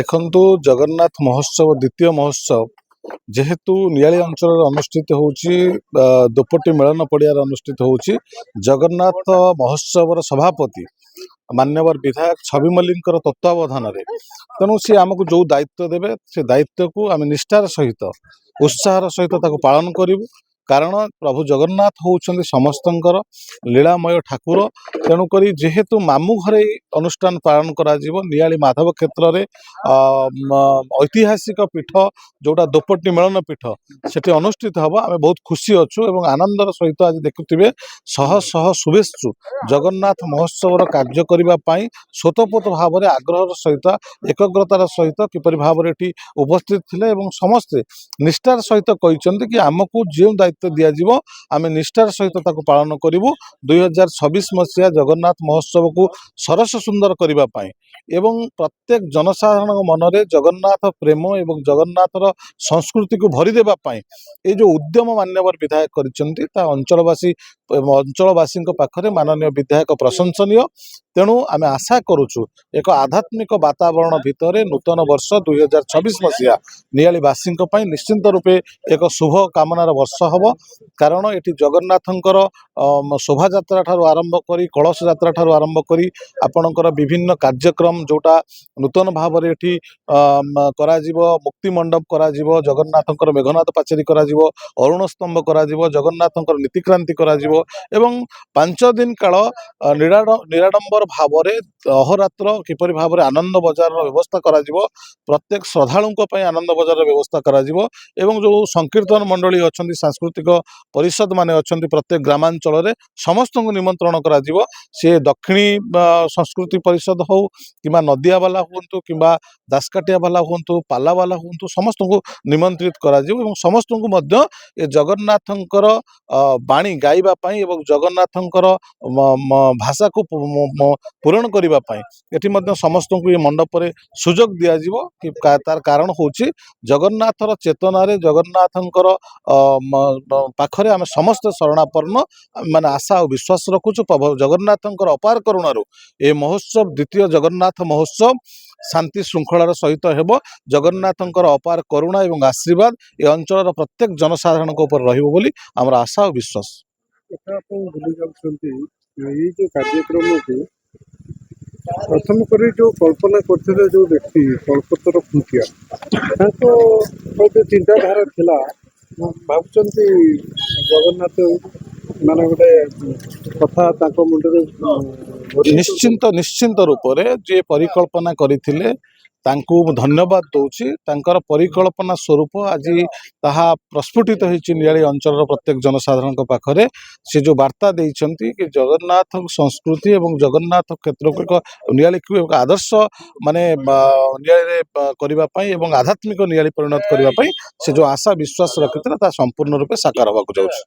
देखु जगन्नाथ महोत्सव द्वितीय महोत्सव जेहेतु नियाली अंचल अनुष्ठित होउची दोपटी मिलन पड़ियार अनुष्ठित होउची जगन्नाथ महोत्सव सभापति मान्यवर विधायक छवि मल्लिक तत्वावधान तेणु सी आमको जो दायित्व देवे से दायित्व को आम निष्ठार सहित उत्साह सहित पालन करूँ कारण प्रभु जगन्नाथ होउछंदी समस्तंकर लीलामय ठाकुर तेणुक जेहेतु मामू घरे अनुष्ठान पालन करा जीवो नियाली माधव क्षेत्र में ऐतिहासिक पीठ जोटा दोपटी मिलन पीठ सेठी अनुष्ठित हम आम बहुत खुशी अच्छु एवं आनंदर सहित आज देखुवे शह शह शुभेच्छु जगन्नाथ महोत्सव कार्य करने स्वतःपोत भाव में आग्रह सहित एकग्रतार सहित किपरि भाव में उपस्थित थे समस्ते निष्ठार सहित कहते कि आमको जो दायित्व दिज्व आम निष्ठार सहित पालन करूँ 2026 मसीहा जगन्नाथ महोत्सव को सरस सुंदर करने एवं प्रत्येक जनसाधारण मन में जगन्नाथ प्रेम एवं जगन्नाथर संस्कृति को भरीदेवाई ये जो उद्यम मान्यवर विधायक करंचलवासी अंचलवासी पाखरे माननीय विधायक प्रशंसनीय तेणु आम आशा करुचु एक आध्यात्मिक वातावरण भितर नूतन वर्ष 2026 मसीहा नियालीवासी निश्चिंत रूपे एक शुभ कामनार वर्ष हम कारण ये जगन्नाथंकर शोभा यात्रा ठारू आरंभ करी कलश यात्रा ठारू आरंभ करी आपणकर विभिन्न कार्यक्रम जोटा नूतन भाव में ये मुक्ति मंडप करा जगन्नाथंकर मेघनाथ पाचेरी करा अरुण स्तंभ करा जगन्नाथंकर नीतिक्रांति करा एवं 5 दिन काल निराडंबर भाव में अहोरात्र किपरि भाव में आनंद बजार व्यवस्था करा प्रत्येक श्रद्धालुओं आनंद बजार व्यवस्था करा एवं जो संकीर्तन मंडली अच्छा सांस्कृतिक परिषद माने अच्छा प्रत्येक ग्रामांचल में समस्त को निमंत्रण करा सी दक्षिणी संस्कृति परिषद हो कि नदिया वाला हूँ कि दासकाटिया वाला हूँ पाला वाला हूँ समस्त को निमंत्रित करा समस्त को ये जगन्नाथंकर बाणी गाइबापी एवं जगन्नाथंकर भाषा को पूरण करने समस्त को ये मंडप में सुजोग दिज्व कि तार कारण हूँ जगन्नाथर चेतना जगन्नाथंकर पाखरे आम समस्त शरणापन्न माने आशा और विश्वास रखुचु जगन्नाथंकर अपार करुणारू ये महोत्सव द्वितीय जगन्नाथ महोत्सव शांति श्रृंखलार सहित हेब जगन्नाथंकर अपार करुणा एवं आशीर्वाद ये अंचल प्रत्येक जनसाधारण ऊपर रही आमर आशा और विश्वास जो कार्यक्रम को प्रथम कर जो कल्पना करते जो व्यक्ति कल्पतर खुंटिया जो चिंताधारा थिला भावुंट जगन्नाथ माने गोटे कथा मुंडे निश्चिंत रूप से जे परिकल्पना करथिले तांकु धन्यवाद दूची तांकर परिकल्पना स्वरूप आज ताहा प्रस्फुटित होइछि नियाली अंचल प्रत्येक जनसाधारण पाखरे से जो वार्ता देइछंती कि जगन्नाथ संस्कृति एवं जगन्नाथ क्षेत्र को एक नियाली को एक आदर्श माने नियाली करबा पई एवं आध्यात्मिक नियाली परिणत करबा पई से जो आशा विश्वास रखितला ता संपूर्ण रूपे साकार होबाक जाउछि।